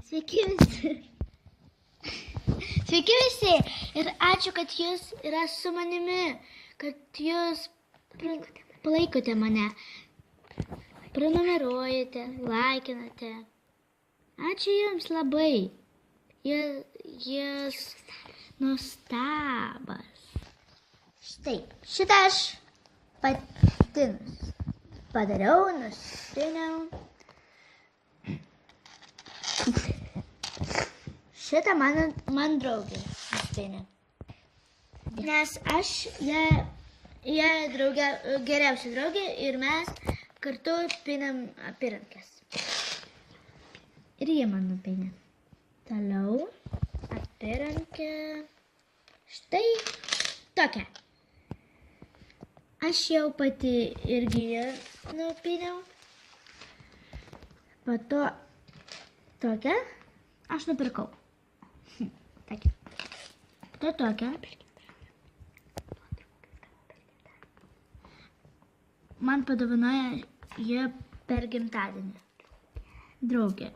Sveiki visi. Sveiki visi. Ir ačiū, kad jūs yra su manimi, kad jūs palaikote mane, prenumeruojate, laikinate. Ačiū jums labai. Jūs nuostabas. Štai, šitą aš pati padariau, nusipiniau. Šitą man draugė nusipinė. Nes aš ją geriausia draugė ir mes kartu pinam apyrankes. Ir jie man nupinė. Toliau apyrankę. Štai tokia. Aš jau pati irgi nupiniau. Po to tokia aš nupirkau. Tokia. To tokia. Man padovanoja jie per gimtadienį. Draugė.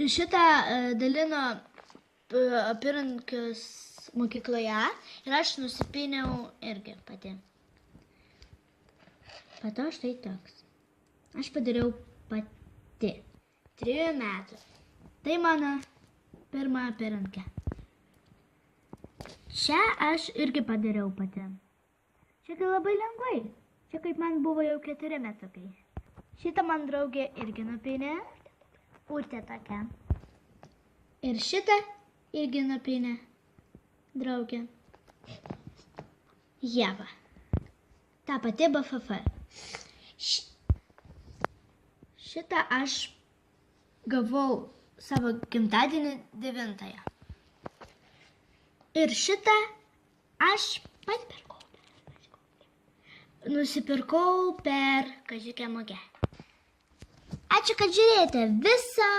Šitą dalino apyrankės mokykloje ir aš nusipiniau irgi pati. Po to štai toks. Aš padariau pati. 3 metų. Tai mano pirma apyrankė. Čia aš irgi padariau pati. Čia labai lengvai. Čia kaip man buvo jau 4 metukai. Šitą man draugė irgi nupinė. Urtė tokia. Ir šitą irgi nupinė draugė. Ieva. Ta pati BFF. Šitą aš gavau savo gimtadienį 9. Ir šitą aš pati pirkau. Nusipirkau per kažkokią mugę. Ačiū, kad žiūrėjote visą